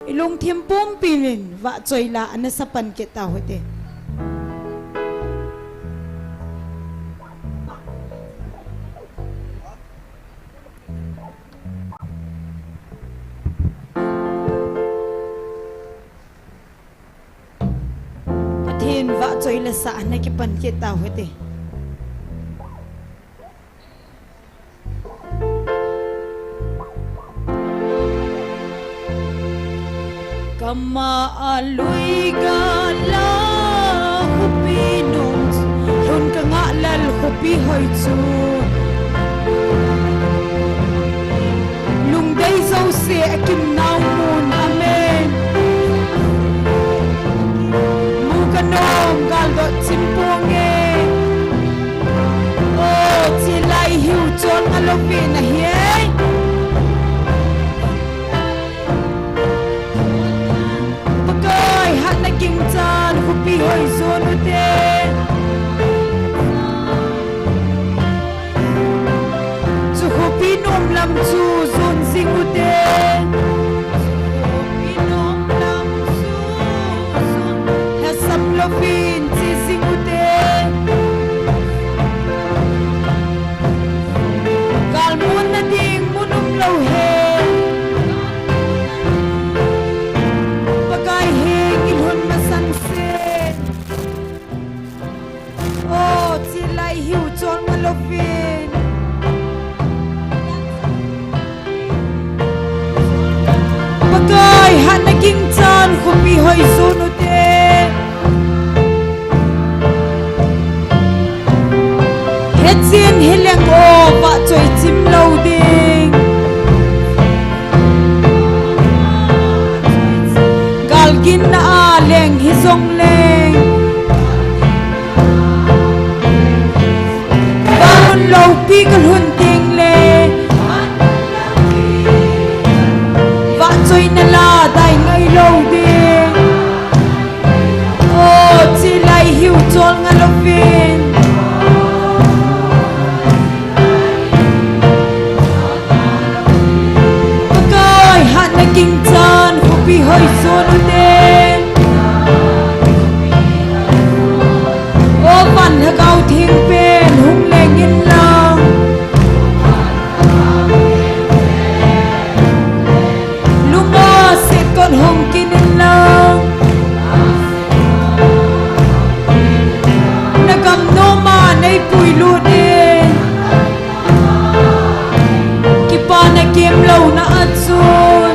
ilung thiam pum pilin wa choi la ana sapan ke ta hote pathin wa choi la sa ana ke pan ke ta hote kama alui gala hupi nung hun ka nga lal hupi hoy chu lung dai zo se akim naw mun amen mu ka nom gal do chimponge o chi lai hiu chon alopi na hiai King Chan hupi hoi zon ute chu hupi nom lam chu zon sing ute hupi nom lam chu zon ha sap lopin chi sing ute kal mun na ding munum lo he hiu chon malovin pakai hana king chan khupi hoi sunute hetsin hileng o wa choi chim lo ding galgin na leng hi zong leng lâu pi con hun ting le vạn chơi na la tai ngay lâu đi ô chi lai hiu chol nga lo vin pakai hat na king chan hupi hoi son de ô van ha gao thing pen hung leng in hong kin lang nagam no ma nei pui lu de ki pa na kem lo na atsun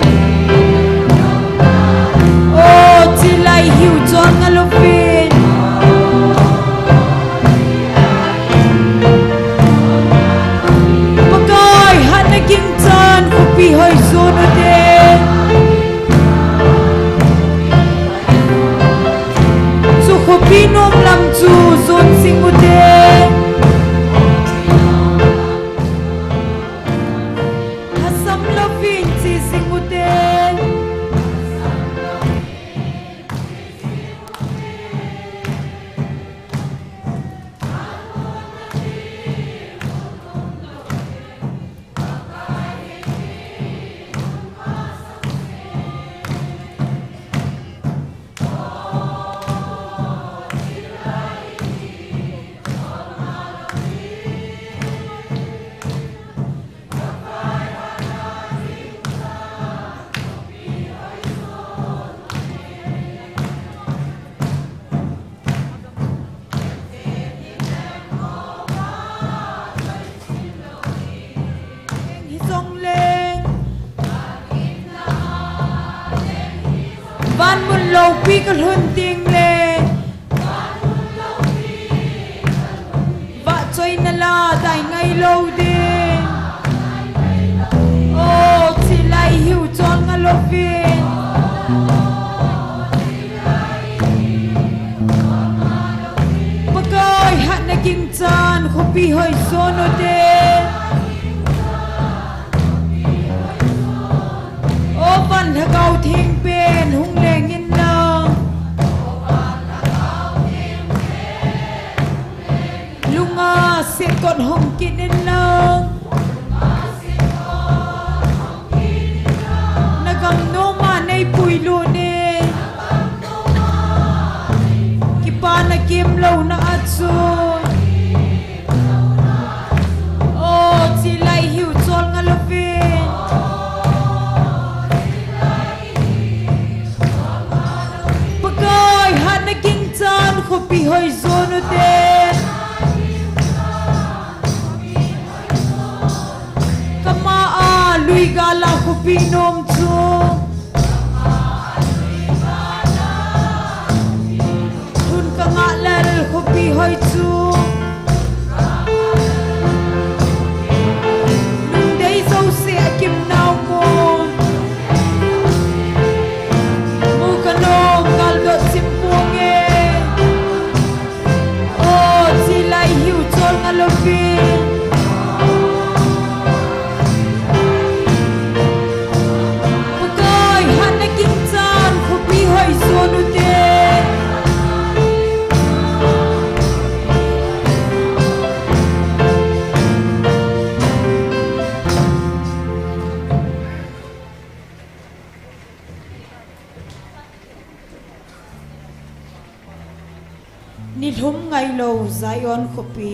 o chi lai hiu chon nga lo pin pakai han na king chan kupi hoi zon de hupi nom lam chu zon sing ute hasam lovin chi sing ute van mun lo pi kan hun ting le va choi na la dai ngai lo de o chi lai hiu chon nga lo vin pakai hat na king chan khupi hoi son de o van ha gao thing pen hung leng in lang lunga se kon hong kin in lang nagam no ma nei pui lune kipana kim lo na atsun oh tilai hiu chol nga lovin pagay hanaging tan kopi hoy zono den kamaa lui gala kopi nom chu thun ka nga lal kopi hoy chu nung day zo se akim naw mo mu kanong kaldo simpunge oh silay hiu chol nga lovin pagay hanaging tan kopi hoy zono den nilhum ngay lo Zion kopi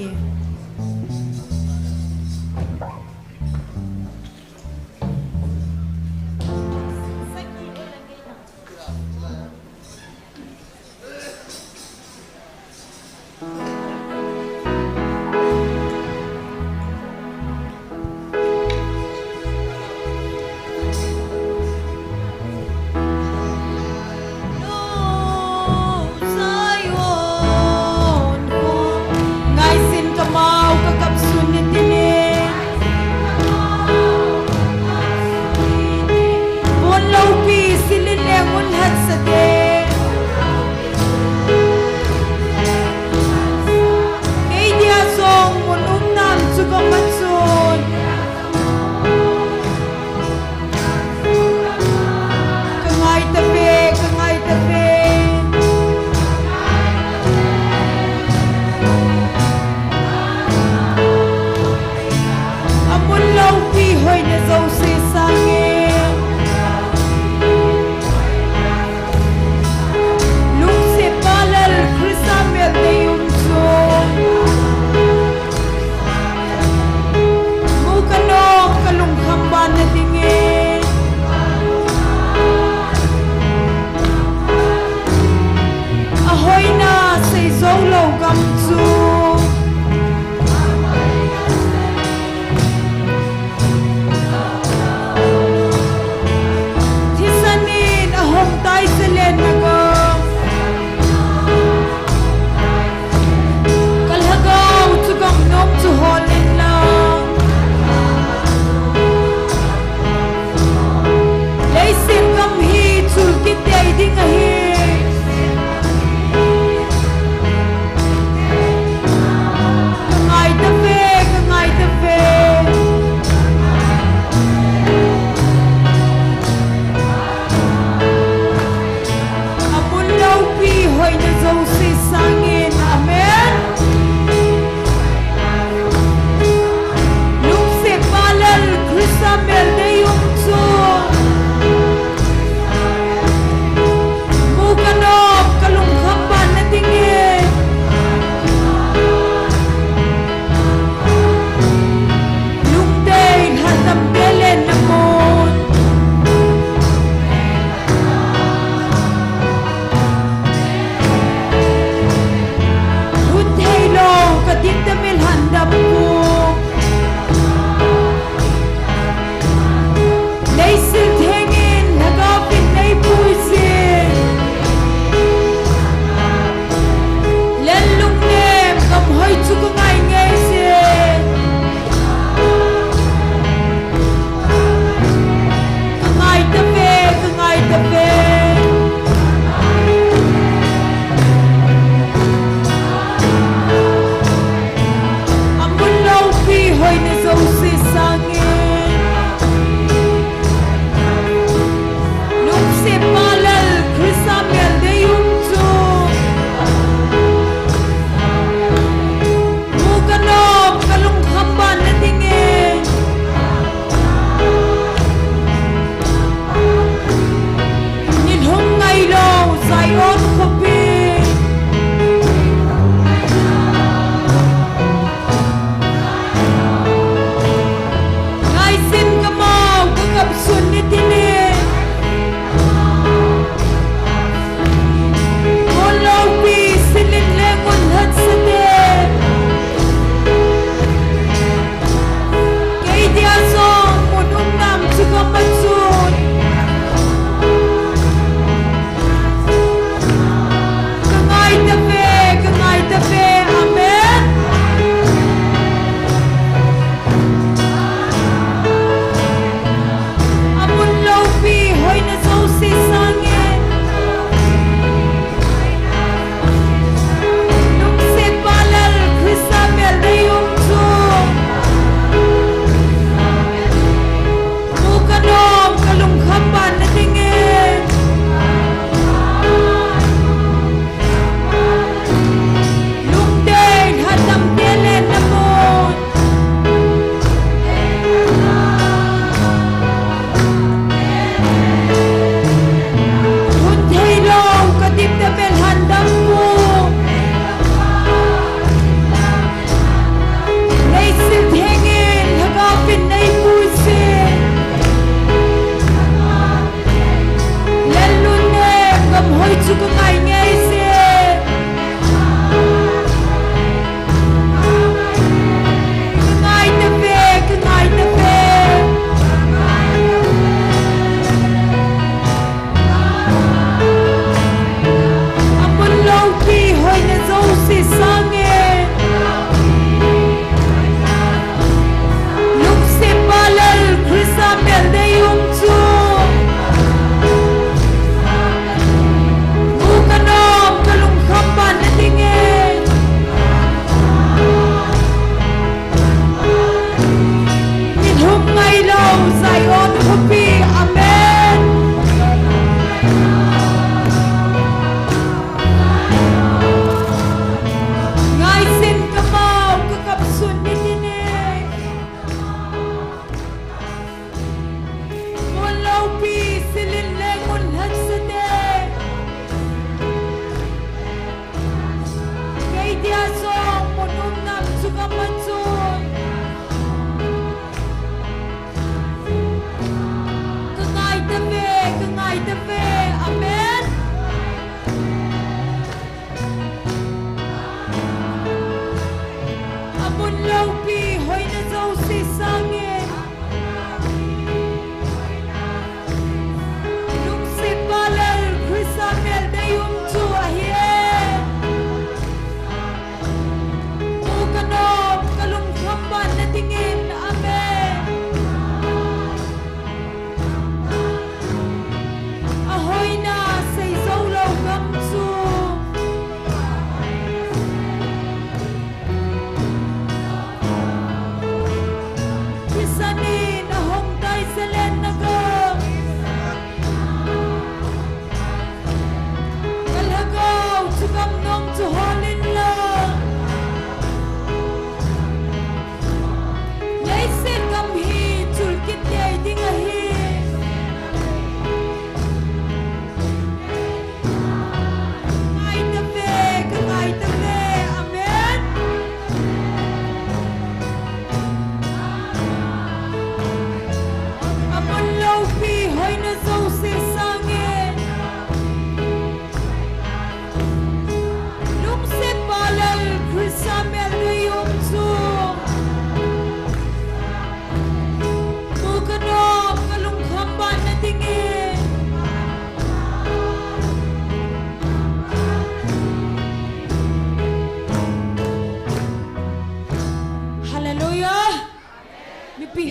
Zion ngay sin kama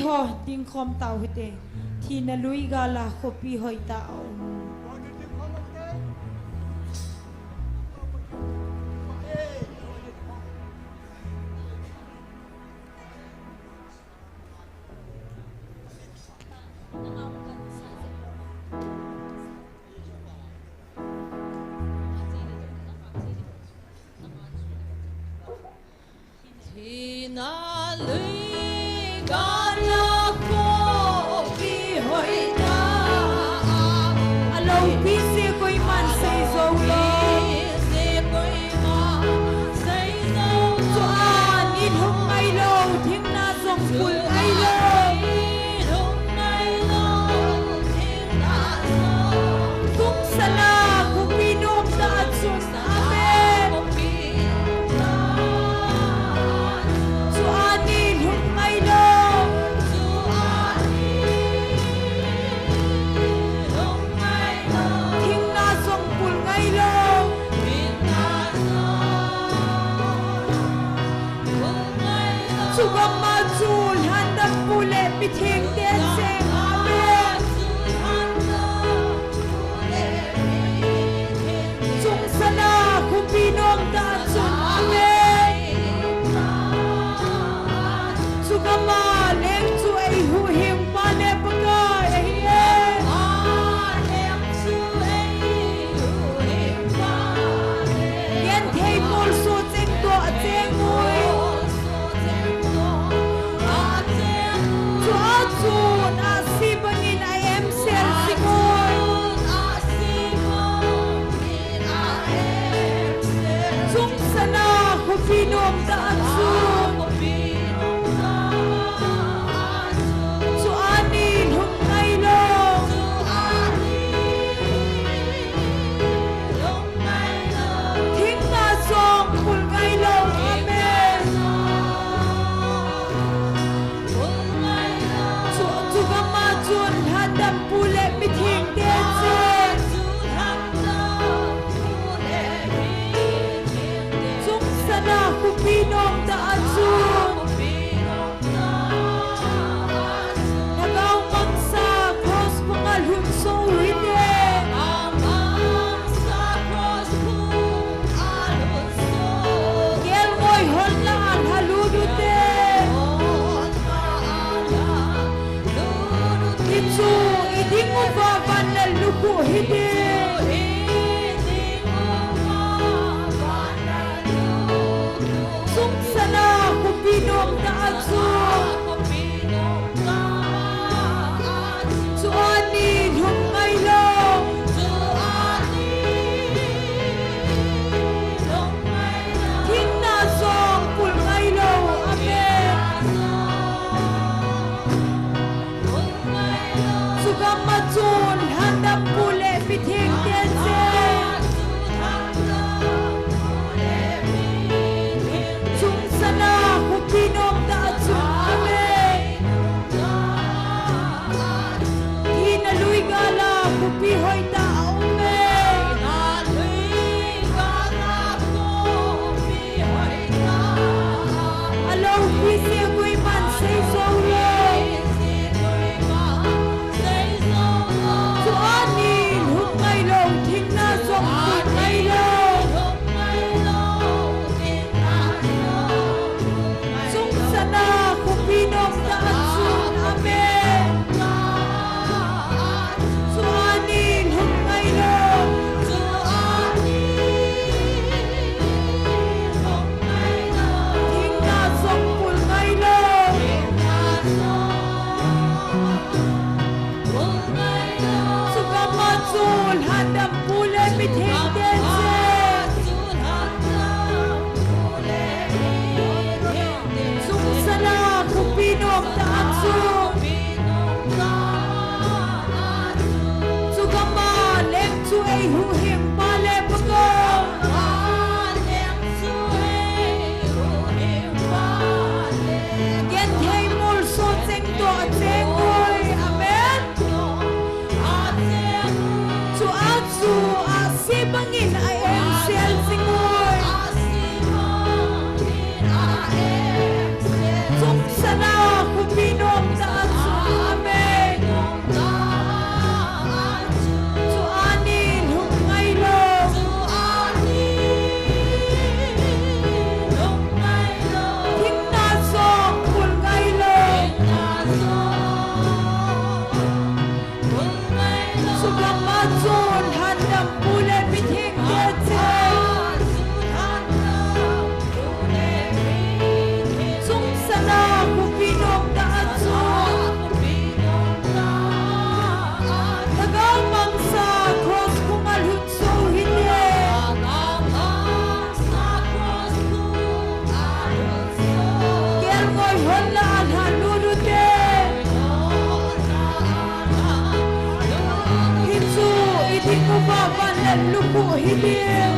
ho ding khom tau hite thi na lui gala khopi hoi tao Sana kupinom sa lupu hidir.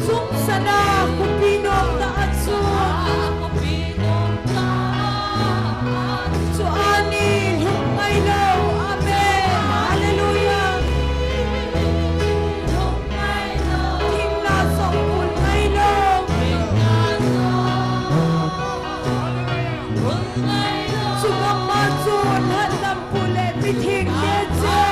Sung sana kupinong taatsun. So anin hungay law. Amen. Hallelujah. Tingna sa ulay law. Sugamatsun hatam pule piting detse.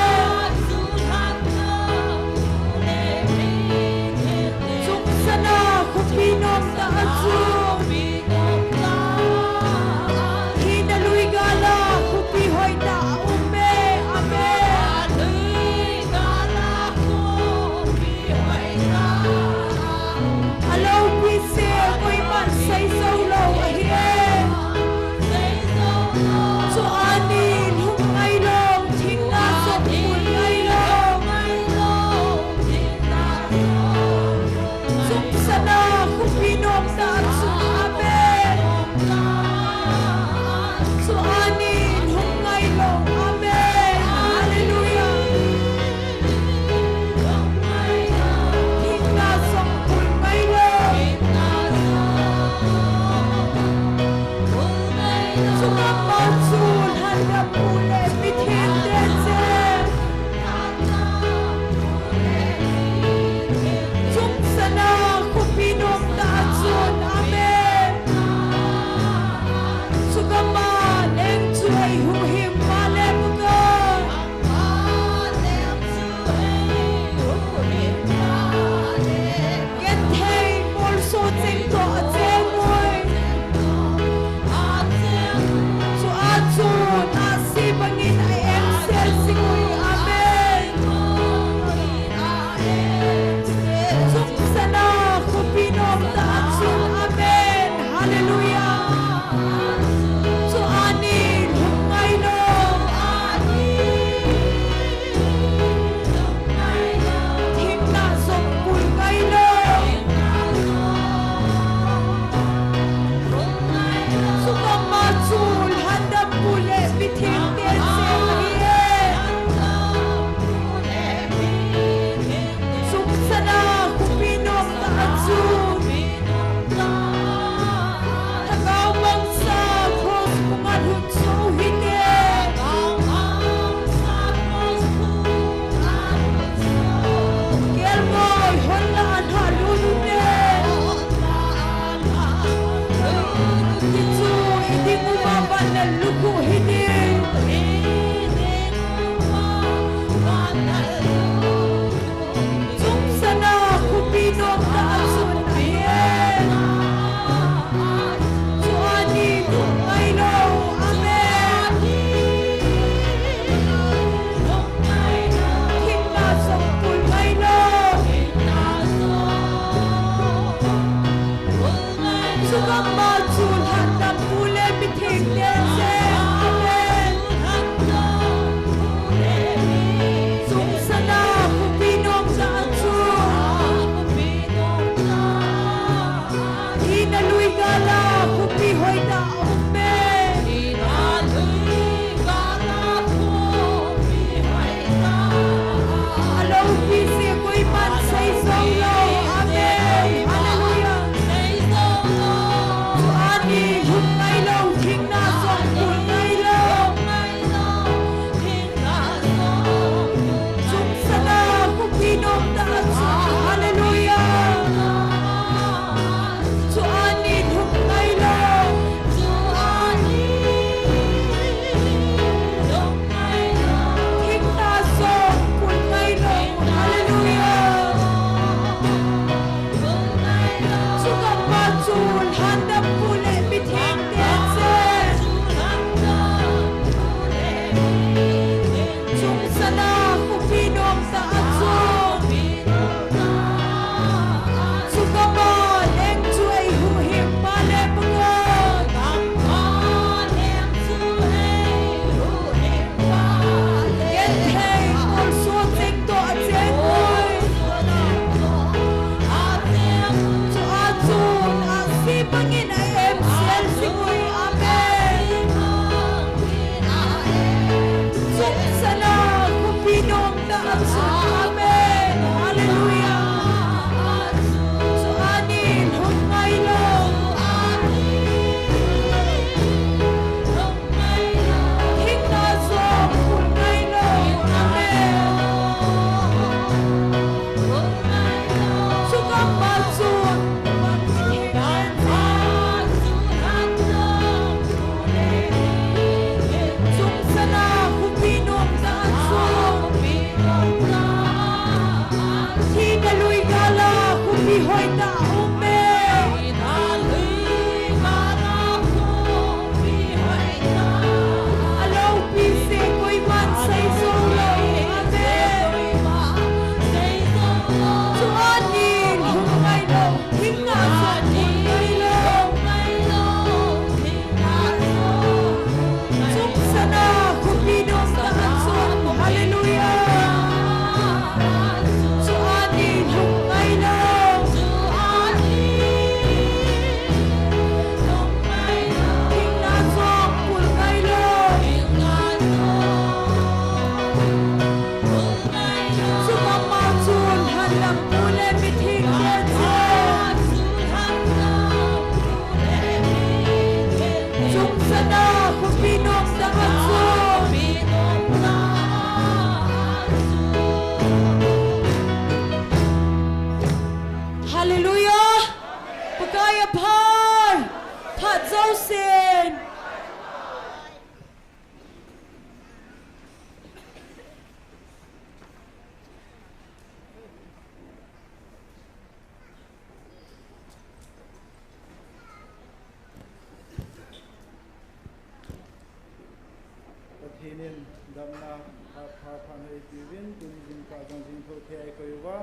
damna pha phan hei piwin tun jing ka jong jing tho the ai koi wa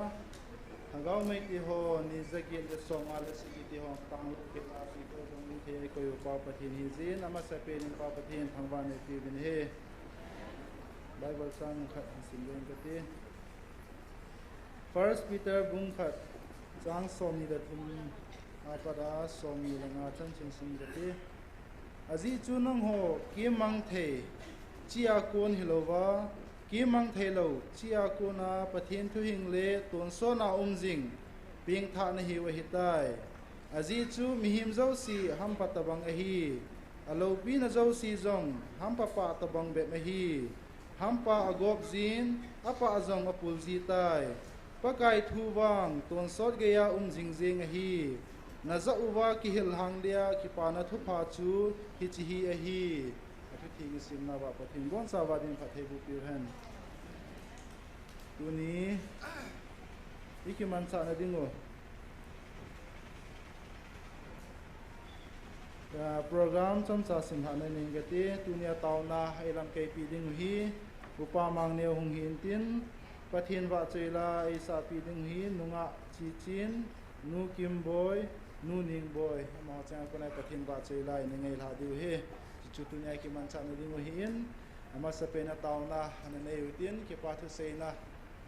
hangau mai ti ho ni zakil de song ala si ti ho tang lu ke la pi ko jong ni the ai koi pa pathin hi jin ama sa pe ning pa pathin thangwan hei piwin he Bible sang khat sin len ka ti First Peter bung khat chang som ni da thum apada som ni langa chan ching sing da ti azi chu nang ho ki mang the chia kon hilowa ki mang the lo chia kona pathin thu hing le ton so na jing ping tha na hi wa hitai azi chu mihim zo si ham patabang a hi alo pi na zo si zong ham pa pa tabang be ma hi ham pa agop zin apa azong apul zi tai pakai thu wang ton sot ge ya jing jing a hi na za uwa ki hil hang dia ki pa na thu pha chu hi chi hi a hi athu thi gi sim na ba pathin gon sa wa din phathei bu pi han tu ni iki man sa na dingo program cham cha sim ha na ning ge ti tu ni taw na ai lam ke pi ding hi upa mang ne hung hin tin pathin wa cheila ai sa pi ding hi nunga chi chin nu kim boy nu ning boy ma chang ko na pathin wa cheila ni ngai la diu he chu tu ni ki man cha na ding hin ama sa pe na taw na ana nei utin ki pa thu sei na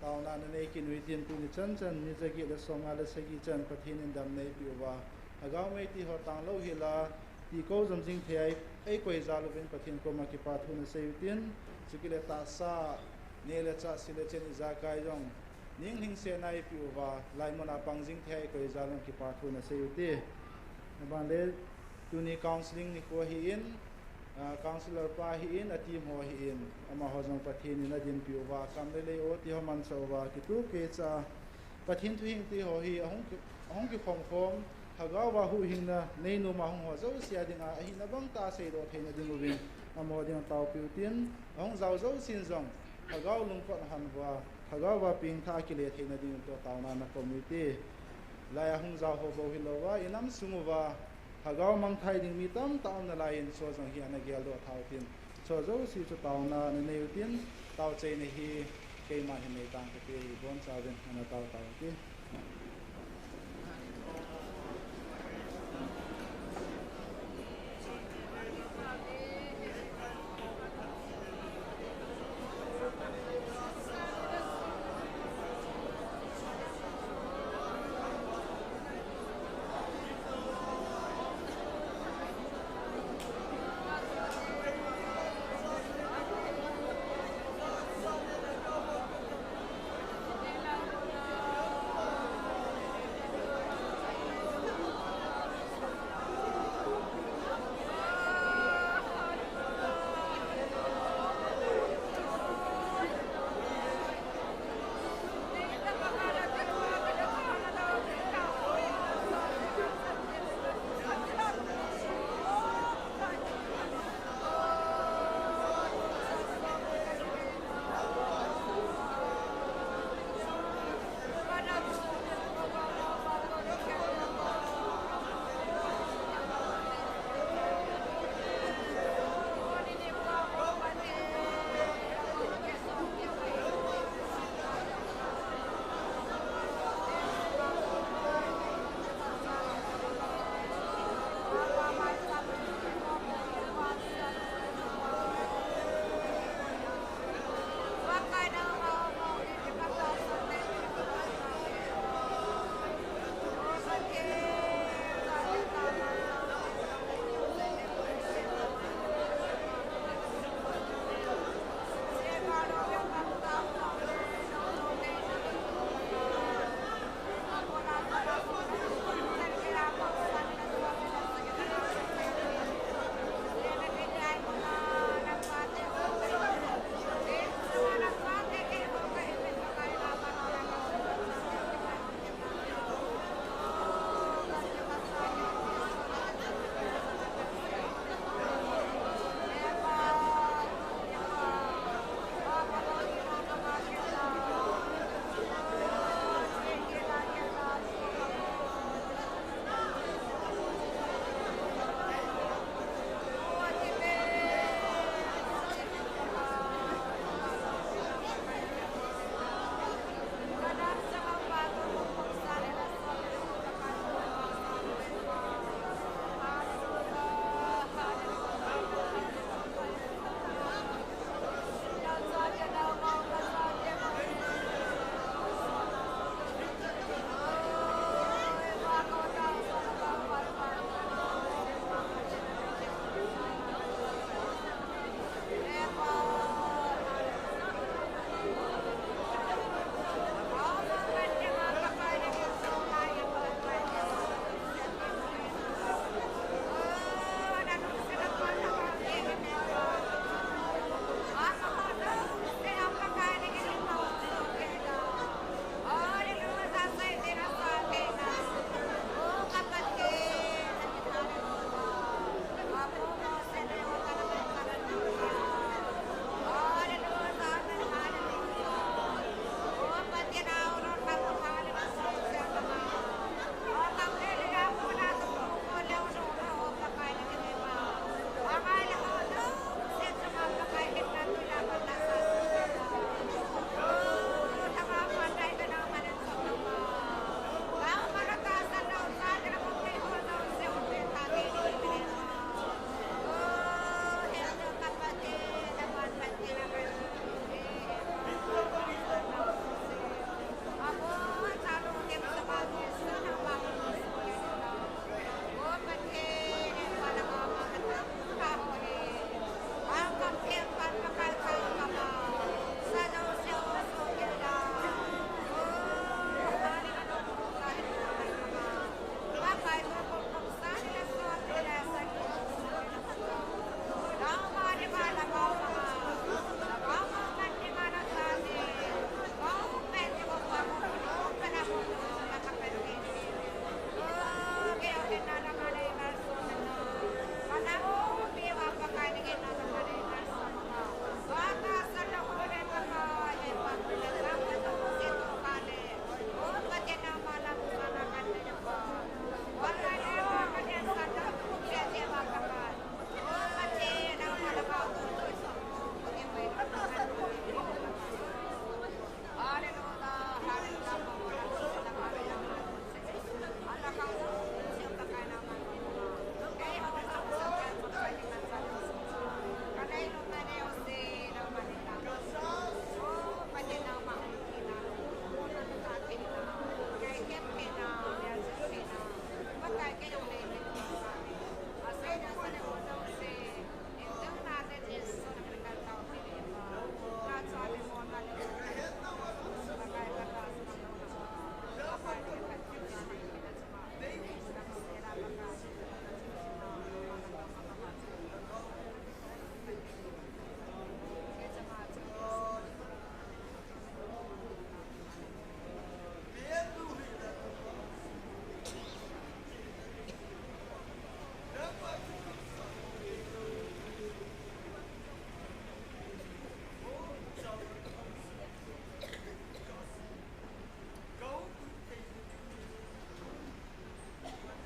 taw na nei ki nui tin tu ni chan chan ni jagi le songa le segi chan pathin in dam nei pi wa agaw mai ti ho tang lo hi la ti ko jam jing thei ai koi za lo ben pathin ko ma ki pa thu na sei utin chukile ta sa ne le cha sile chen za kai jong ning hing se nai pi wa lai mona pangjing thei koi za lo ki pa thu na sei uti ban le tu ni counseling ni ko hi in counselor pa hi in a team ho hi in ama ho jong pathin na din pi wa kam le o ti ho man so wa ki tu ke cha pathin thu hing ti ho hi ahong ki khom khom hagaw wa hu hing na nei no ma hong ho zo sia ding a hi na bang ta sei do thein na ding win amo ding taw piu tin ahong zau zo sin zong hagaw lung ko han wa hagaw wa ping tha ki le thein na ding to taw na community la ya hong zau ho bo hi lo wa inam sungu wa hagaw mang thai ding mi tam taw na la in so jong hi ana gel do thau tin so zo si chu taw na nei tin taw chei ne hi ke ma hi nei tang ke bon cha den ana taw ti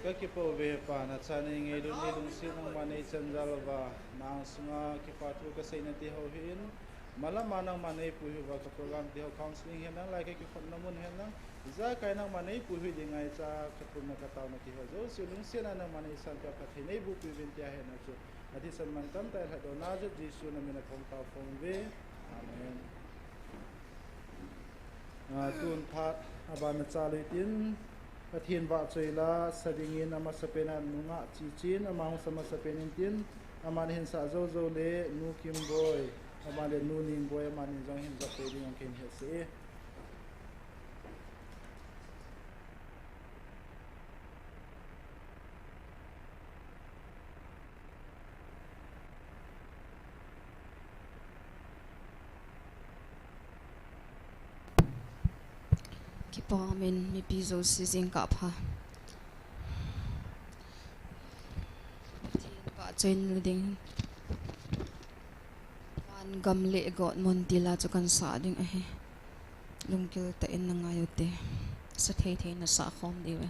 các kipo về pa na chani nge lu ni lung sin ang mane chanjalwa nang sunga kipa tu ka sei na ti ho hin mala manang mane pu hi wa ka program ti ho counseling hen nang lai ki phon namun hen nang za kai nang mane pu hi dingai cha ka pun na ka taw na ti ho zo si lung sin na mane san ka ka thei nei bu pu vin tia hen na chu ati san man tam tai ha do na ju jisu na mina khom ta phong ve amen tun phat aban na cha le tin Pathin wa choila savingin ama sapena nunga chichin amang sama sapenin tin aman hin sa zo zo le nu kim boy aman le nu ning boy aman hin jong hin zape ding ang kin he se Kipo amin mi piso sizing kap ha. Ba chen ding. Wan gam le got mon tila chu kan sa ding a he. Lungkil ta in na ngayote. Sa thei thei na sa khom diwe.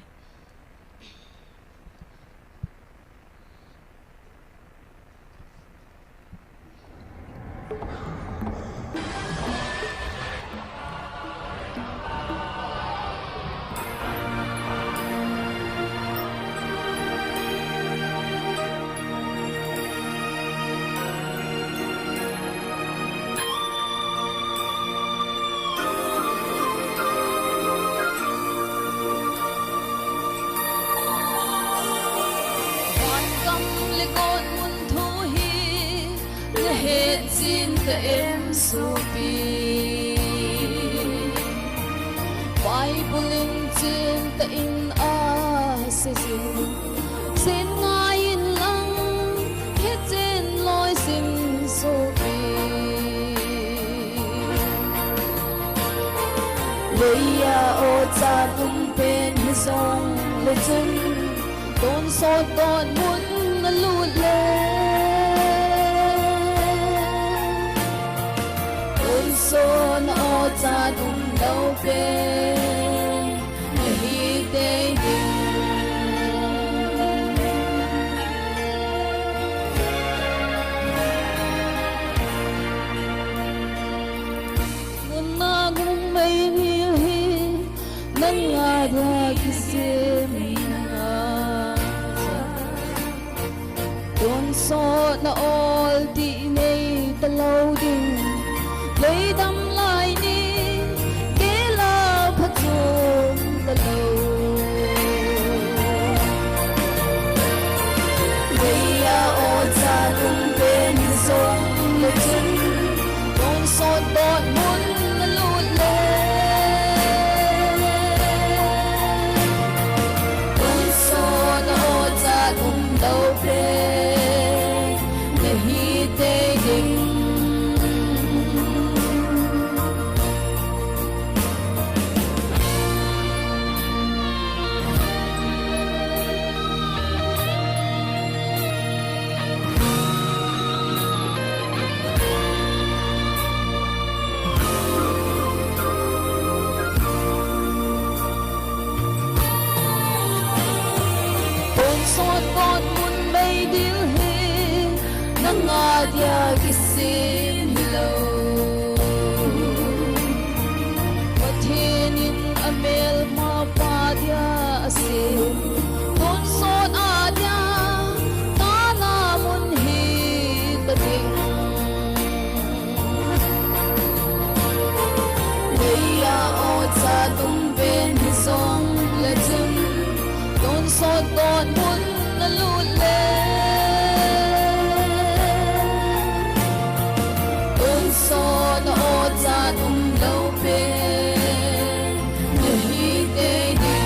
em supi Bible in tin ta in a sesin sen ngain lang hetin loi sim supi leia o cha tum pen hizong le chun ton so ton mun na lut le son o cha dum đâu pe hi te mun na gum mai hi nan nga da kisemina don so na all di nei ta lâu ding lấy đâm lại đi kế la phát trốn ta lâu bây ô cha tung bên sông lệ chân con sót bọn muốn lụt lên con sót ô cha tung đâu bên để hi tê đình dia kisin hello Patinin amel ma pa dia asin ton son adia tana mun hi tating leia o cha tum ben hi song le chun ton son ton mun na lut le son o cha tum lâu pe hi te đi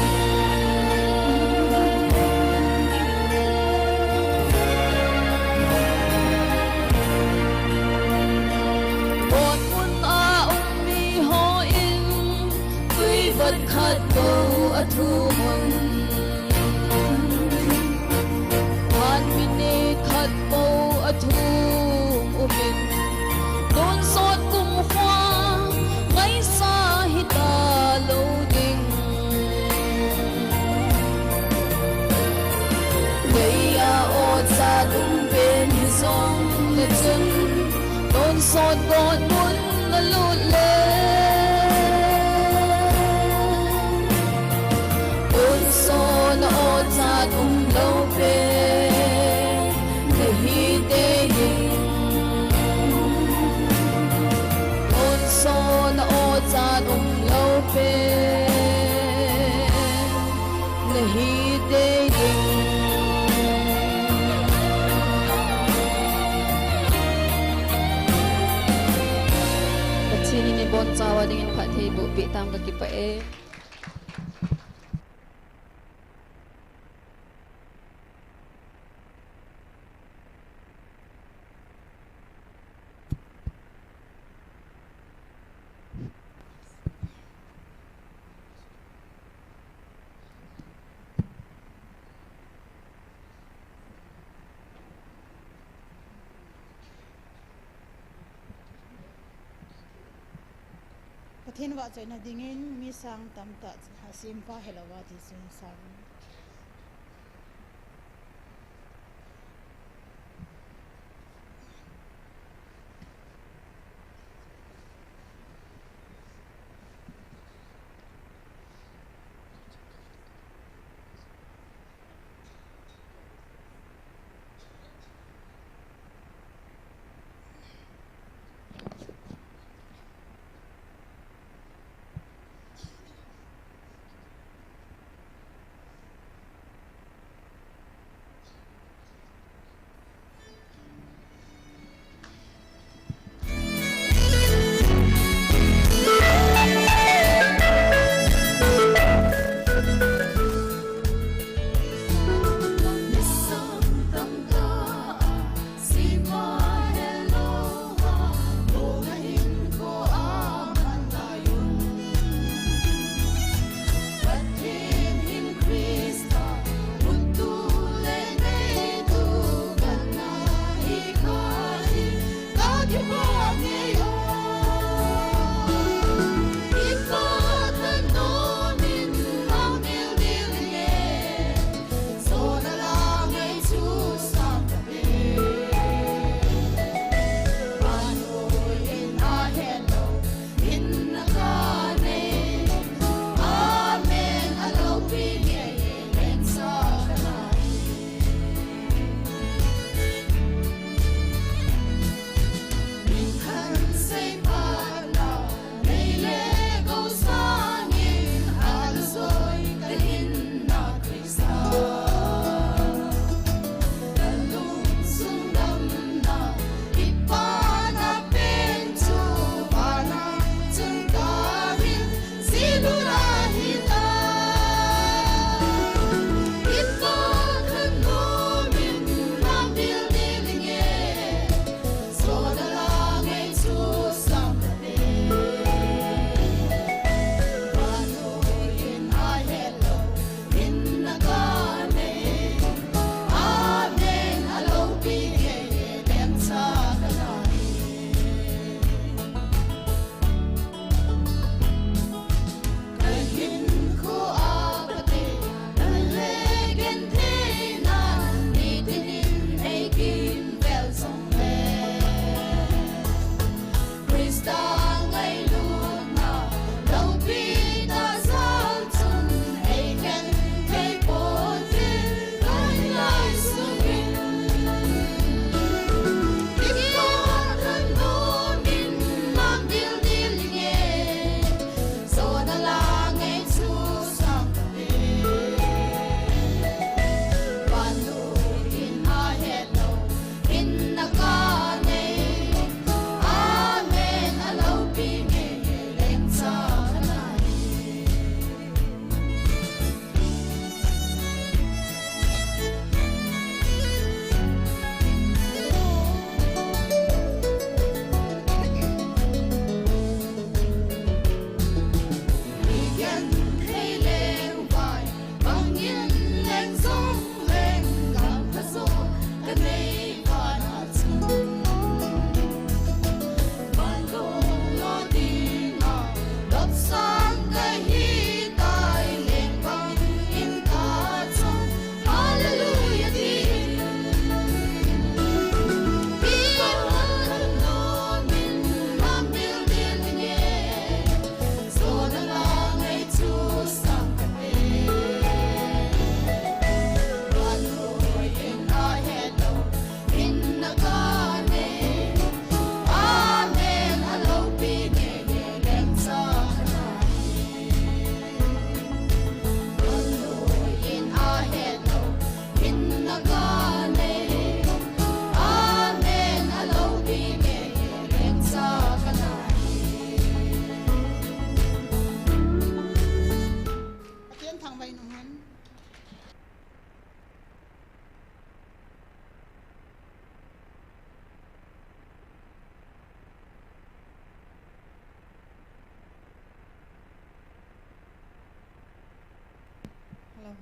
một mun a mi ho in tuy vật khát cầu a thu mừng han mine khát cầu a thu umin Don sot kum hoa ngay sa hita lâu ding สดกอดมุนละลุเลอุนโซนโอจาดุมโลเปในฮีเตยิอุนโซนโอจาดุมโลเปในฮีเตยิSini ni bon cawa dengan Pak Ibu pitam kaki Pak E. Pathin wa choi na dingin mi sang tam ta hasim pa helawa ti sun sang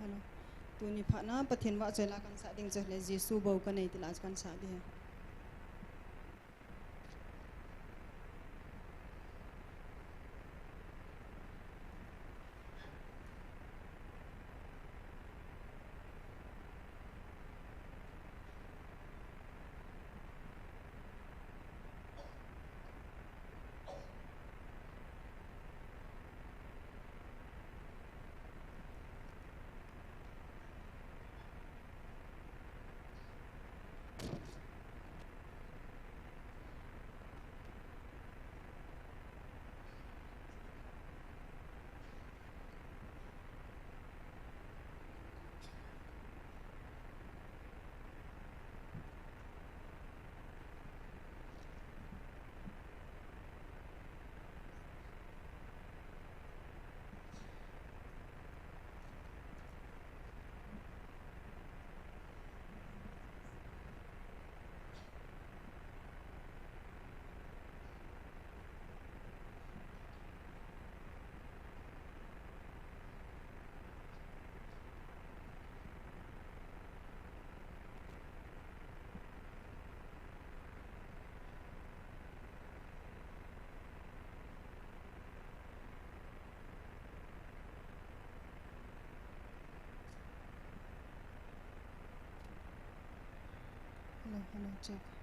hello tu ni phana pathin wa chela kan sa ding chle Jesu bo ka nei tilaj kan sa di hello check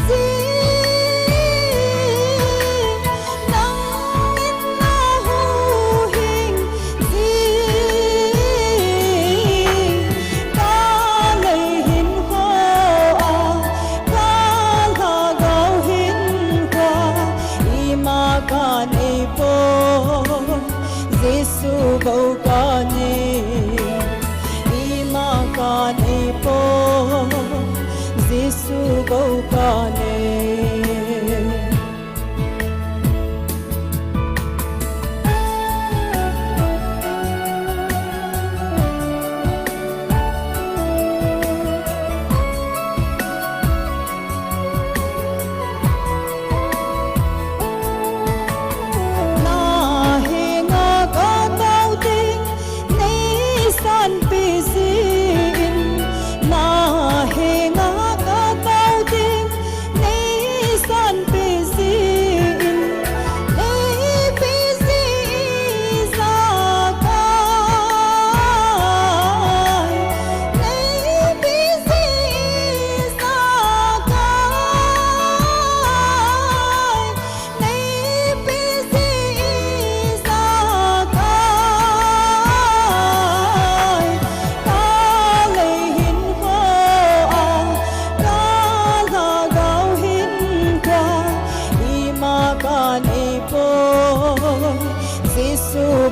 See bầu ca nê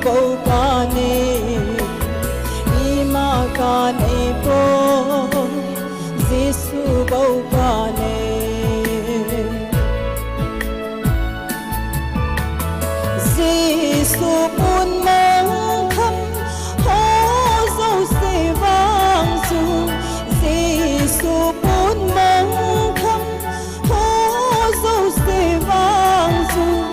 bầu ca nê ima ca nê po Giêsu bầu ca nê Giêsu buồn mang khăm hô dấu sẽ vang dù Giêsu buồn mang khăm hô dấu sẽ vang dù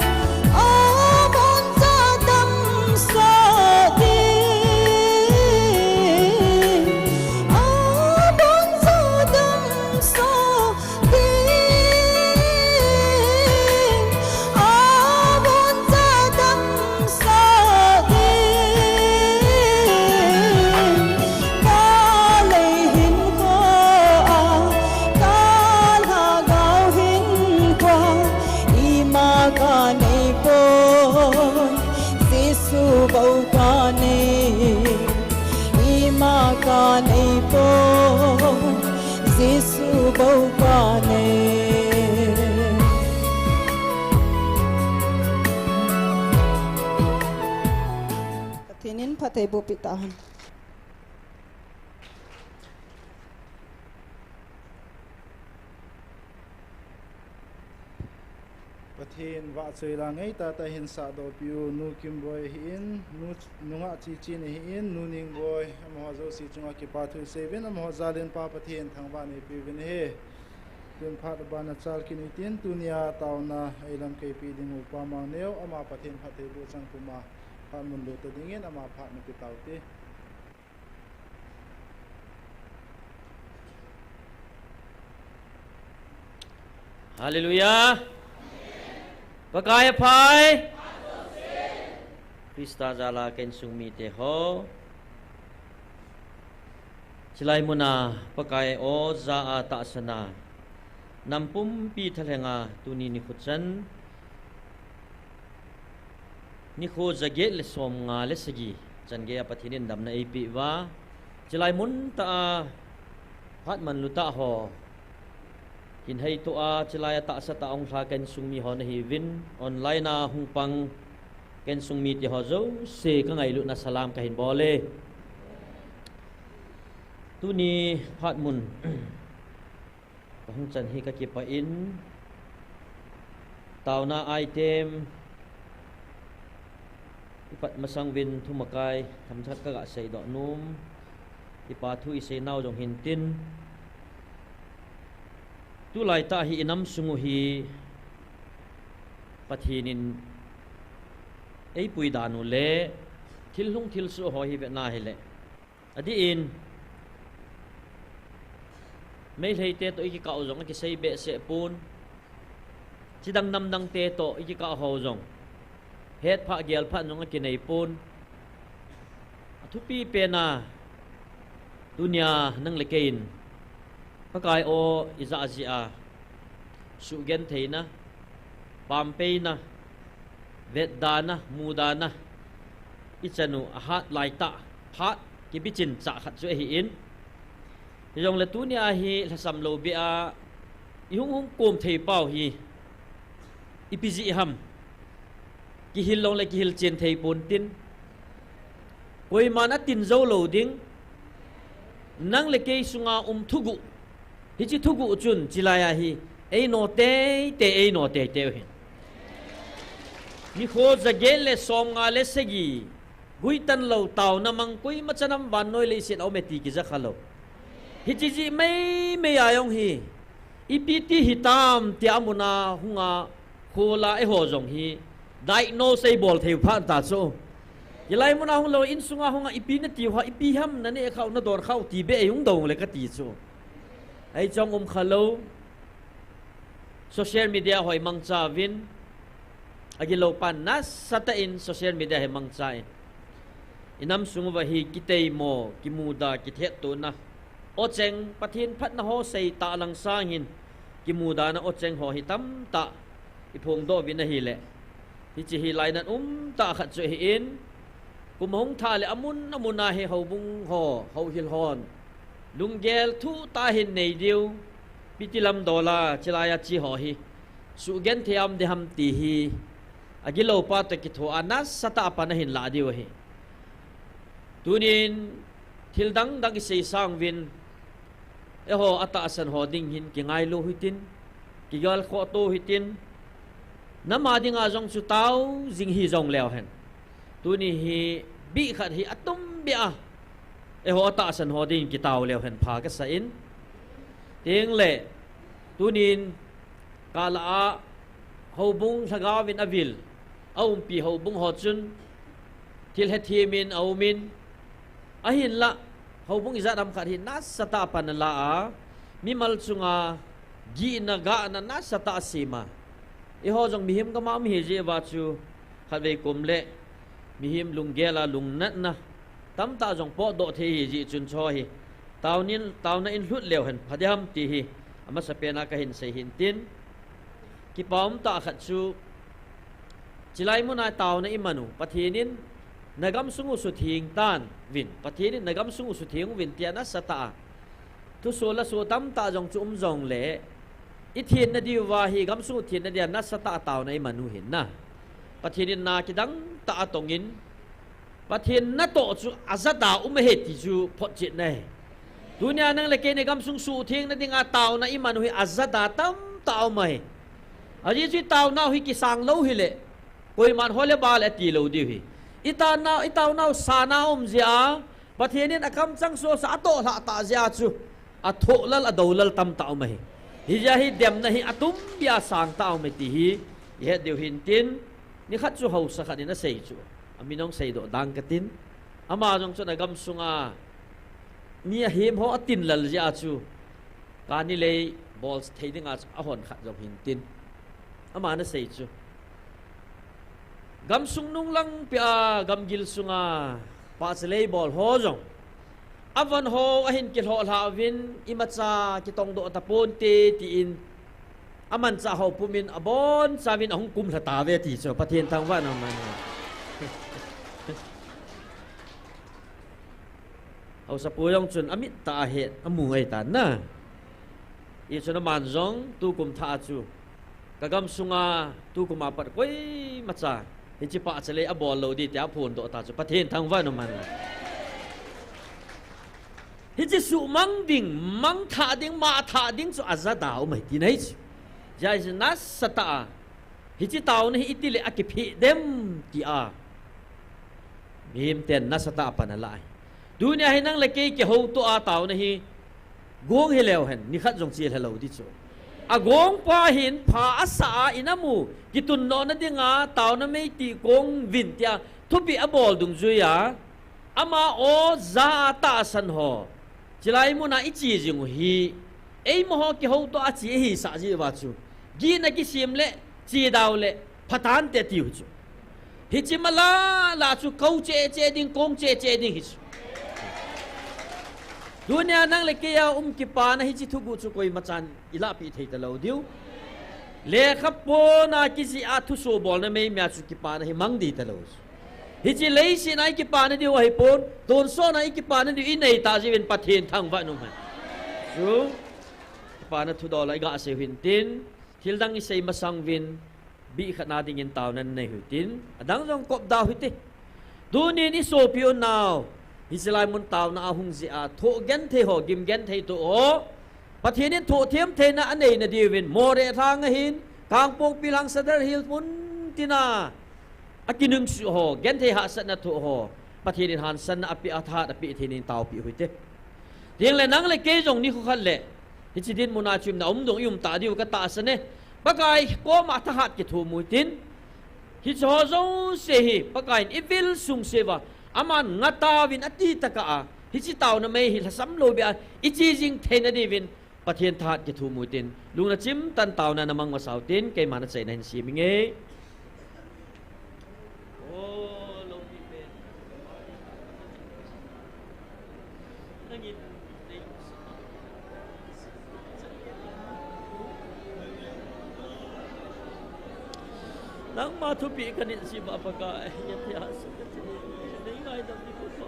bầu ca nê ima ca nê po Giêsu bầu ca nê Patinin patay bupitahan Pathin wa chơi là ngay ta ta hin sa do piu nu kim boy hin nu nga chi chi ni hin nu ning boy am zo si chunga ki pa thu seven am ho zalen pa pathin thang wa ni pi vin he tun phat ba na chal ki ni tin tunia taw na ailam ke pi ding upa ma neu ama pathin phathe bu chang kuma pha mun lo to dingin ama phat ni pi taw te Hallelujah. Pakai pai Krista jala ken sungmi te ho Silai muna pakai o za a ta sana Nampum pi thalenga tuni ni khutsan Ni kho jage le som nga le sigi change apathinin damna epi wa Silai mun ta hat man luta ho Hin hay to a chilaya ta sa taong sa ken sungmi ho na hivin online na hungpang ken sungmi ti ho zo se ka ngai lu na salam ka hin bole tu ni phat mun hong chan hi ka ki pa in taw na item ipat masang win thumakai thamchat ka ga sei do num ipa thu i sei naw jong hin tin tu lai ta hi inam sungu hi pathinin ei pui danu le thil lung thil su ho hi ve na hi le adi in mei lei te to iki ka ozong ki sei be se pun chidang nam dang te to iki ka ho jong het pha gel pha nong ki nei pun thupi pe na dunia nang le kein pakai o iza azia su gen theina pampeina vedana mudana ichanu ahat laita phat kibichin cha khat chu hi in yong le tu nia hi lasam lo bi a ihung hung kom thei pau hi ipiji ham ki hil long le ki hil chen thei pon tin koi mana tin zo lo ding nang le ke sunga thugu hi chi thu gu chun chilaya hi ei no te ei no te hin ni kho zagel le som nga le segi guitan lo taw na mang kui machanam van noi le sin ometi ki za khalo hi chi ji mai ayong hi ipiti hitam ti amuna hunga khola e ho jong hi diagnose bol theu phan ta so yelai muna hung lo in sunga hunga ipi na ti ha ipi ham na ne khau na dor khau ti be yung dong le ka ti so ai chong khalo social media hoi mang cha vin agilo pan nas sata in social media he mang cha inam sungu wa hi kitei mo kimuda kithet to na o cheng pathin phat na ho sei ta lang sangin kimuda na o cheng ho hi tam ta ipong do vin na hi le hi chi hi lai nan ta khat chu hi in kumhong tha le amuna he ho bung ho ho hil hon lunggel thu ta hin nei diu pitilam dola chilaya chi ho hi su gen thiam de ham ti hi agilo pa to ki tho anas sata pa na hin la diu hi tunin thildang dang sei sang vin e ho ata asan ho ding hin ki ngai lo hitin ki gal kho to hitin nama ding a jong chu tau jing hi jong leo hen tuni hi bi khat hi atum bia e ho ata asan ho ding ki tau leo hen pha ka sa in tiếng lệ tunin kala a hobung sagawin avil aum pi hobung hotsun til hethimin aumin ahin la hobung iza dam khat hin nas sata panala a mimal chunga gi na ga na nas sata sima e ho jong mihim ka ma mi je wa chu khatve kumle mihim lunggela lungnat na tam ta jong po do the hi ji chun cho hi tao na in hlut leo hen phadiam ti hi ama sapena ka hin sei hin tin ki pom ta khat chu chilai mu na tao na imanu pathinin nagam sungu su thing tan vin pathinin nagam sungu su thing vin tiana sata tu sola so tam ta jong chum jong le i thin na diwa hi gam sungu thin na dia na sata tao na imanu hin na pathinin na kidang ta atongin pathin na to chu azada he ti chu phot chit nei dunia nang leke ne gam sung su thing na dinga taw na imanu hi azada tam taw mai aji chi taw na hi ki sang lo hi le koi man hole bal ati lo di hi itaw na sa na zia pathinin akam chang so sa to la ta zia chu a tho lal a dolal tam taw mai hi ja hi dem na hi atum bia sang taw mai ti hi ye deu hin tin ni khat chu ho sa khanin na sei chu aminong sei do dang katin ama jong chu na gam sunga mia him ho atin lal ja chu kani le balls thading a hon khat jong hin tin ama na sei chu gam sung nung lang pia gam gil sunga pa selei ball ho jong avan ho ahin kil ho la win imacha kitong do tapon te ti in aman cha ho pumin abon sawin ahung kum hata ve ti cho pathian thang wa na man au sa puyong chun amit ta het amungai ta na i chuna man jong tu kum tha chu kagam sunga tu kuma pat koi macha hi chi pa chale a bol lo di tia phun do ta chu pathian thang wa na man hi chi su mang ding mang tha ding ma tha ding chu azada au mai ti nei chu ja is nas sata hi chi taw ni itile akiphi dem ti a mim ten nasata panalai dunia hinang leke ke ho to a taw na hi gong heleu hen ni khat jong chil hello di chu a gong pa hin pha asa inamu kitun no na dinga taw na mei ti gong vin tia thupi a bol dung zuya ama o za ta san ho chilai mu na ichi jing hi ei mo ho ki ho to a chi hi sa ji wa chu gi na ki sim le chi daw le phatan te ti chu hi chi mala la chu kau che ding kong che ding hi dunia nang leke ya ki pa na hi chi thugu chu koi machan ila pi thei ta lo diu le khapo na ki si a thu so bol na me mya chu ki pa na hi mang di ta lo hi chi lei si nai ki pa na diu hi pon ton so na ki pa na diu in nei ta ji wen pathin thang wa nu man chu pa na thu do lai ga se hin tin thil dang i sei masang win bi khana ding in taw nan nei hu tin adang jong kop da hu ti dunia ni so pion now Hisilai mun taw na ahung si a tho gen the ho gim gen the to o ประเทศนี้ถูกเทียมเทนะอันไหนนะดีวินโมเรทางหินกางปงปีลังสะเดฮิลมุนตินาอากินึงสุโหเกนเทหะสันนะถูกโหประเทศนี้หันสันนะอภิอาธาอภิเทนินตาวปีหุยเตเดียงเลยนังเลยเกจงนี่เขาขันเลยฮิจิดินมุนาชุมนะดงยุมตาดิวกตาสเนปะกายก็มาทหารกิทูมุตินฮิจฮอซงเซฮิปะกายอิฟิลซุงเซวะอามันงัตาวินอติตะกะฮิจิตาวนะไม่ฮิลสัมโลเบียอิจิจิงเทนะดีวินประเทศทาดกิทูมุตินลุงนะจิมตันตาวนะนมังมาสาวตินเกมานะใจนันซีมิงเอนังมาทุปีกันนิสิบาปกายยันที่หาสุขที่นี่ไงดำดิบุตร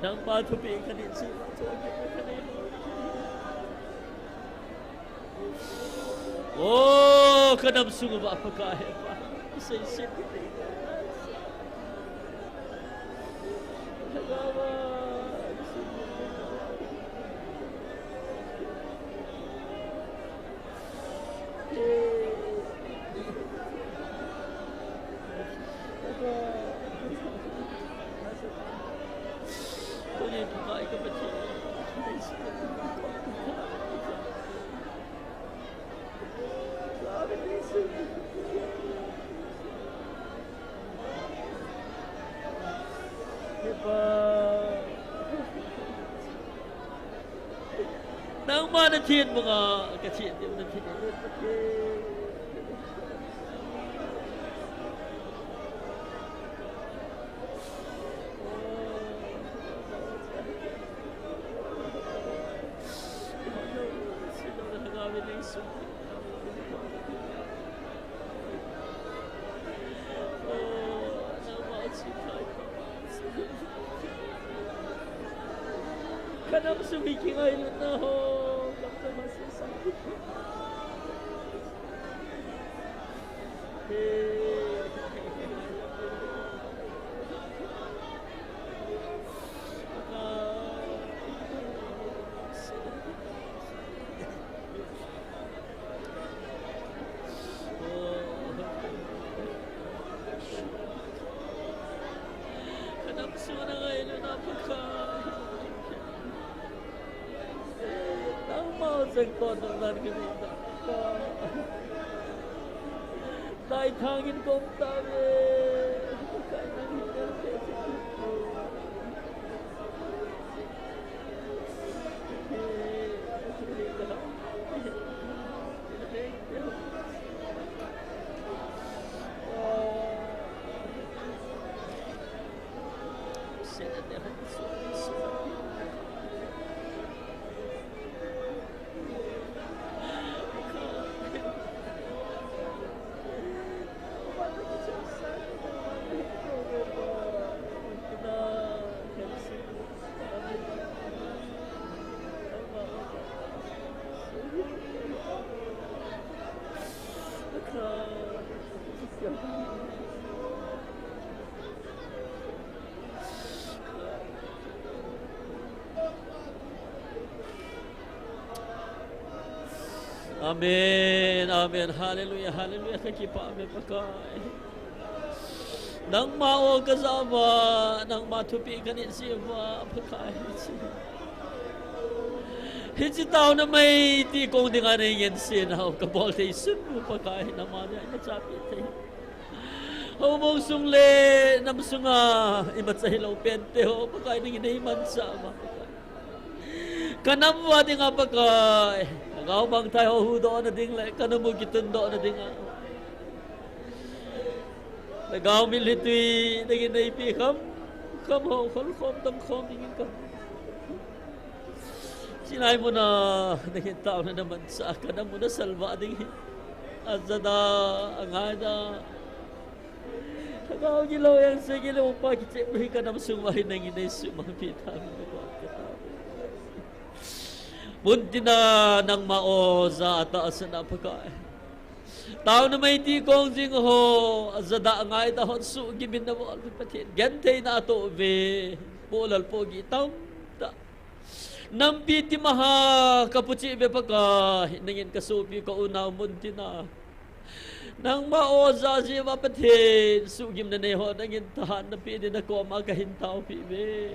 นังมาทุปีกันนิสิบาตัวกินกันนี่โอ้ขนมสุกบาปกายบ้าเสียสิบนังมานาทีนมึงอ่ะกระเทียนเดียวนาทีKenapa speaking I don't know. Kenapa masih sakit? Kenapa semua orang ini napakah? Sengkot dengan kita, naik angin komtawe, kanan hilang kesekitu. Amin, amin, haleluya, haleluya, kakipa amin pakai. Nang mau kasama, nang matupi kanit siya pakai. Hindi tao na may tikong di nga na yung sinaw, kabol tayo sunu pakai naman niya, inasabi tayo. Humong sungli, namsunga, imat sa hilaw pente ho, pakai nang inahiman sama. Kanamwa di nga pakai. Ngau bang tayo hudo na ding le kanamu gitundo na ding nagaw militui naging naipi kam ho khol khom tang khom ding kam Sinay mo na naging tao na naman sa akin mo na salva ding azada angada. Tagaw gilaw yang sa gilaw pa kitse ka na sumahin ng inay sumapitang ko. Bunti na ng mao sa ataas na pagkain. Tao na may tikong jing ho azada angay dahon su gibin na mo alpatin. Gantay na ato be bulal pogi tam. Nampiti maha kapuci be pagka nangin kasupi ka una munti na. Nang maoza siya mapatin sugim na neho nangin tahan na pili na ko magahintaw pibe.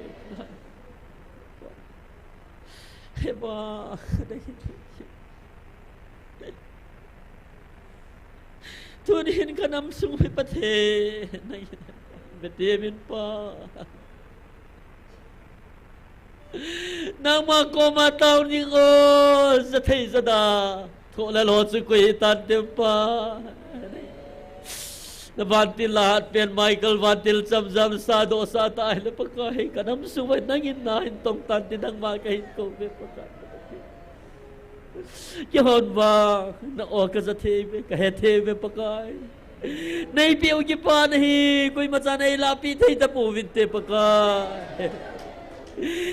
Heba tunin ka namsung may patin betimin pa. Nang mga kumataw ni ko sa tayo sa da tulalot sa kuhitan pa nabantil lahat piyan Michael bantil samsam sado sa tayo na pagkahin ka nang sumay nangin na hintong tanti ng makahin ko yun ba nao ka sa TV kahit TV pagkahin naipiyaw ki pa nahi kuy matsanay lapit ay tapuvin te pagkahin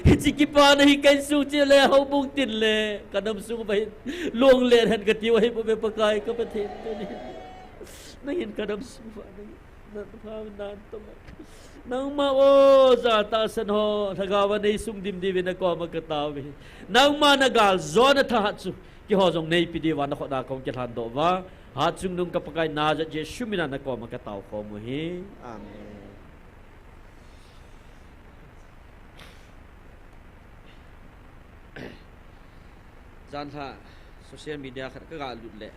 Hitsiki pa na hikay suci le hau bung tin le kanam sung bahin luang le han katiwai po be pakai kapatid ni nangin kanam sung pa nan to nang mao sa tasan ho nagawa nei sung dimdibi na ko magkatawi nang managal zona tahatsu ki hozong nei pidi wan ko da kong kitan do ba hatsung nung kapakai na ja je shumina na ko magkataw ko mo hi amen. Jangan social media kan kegalut le.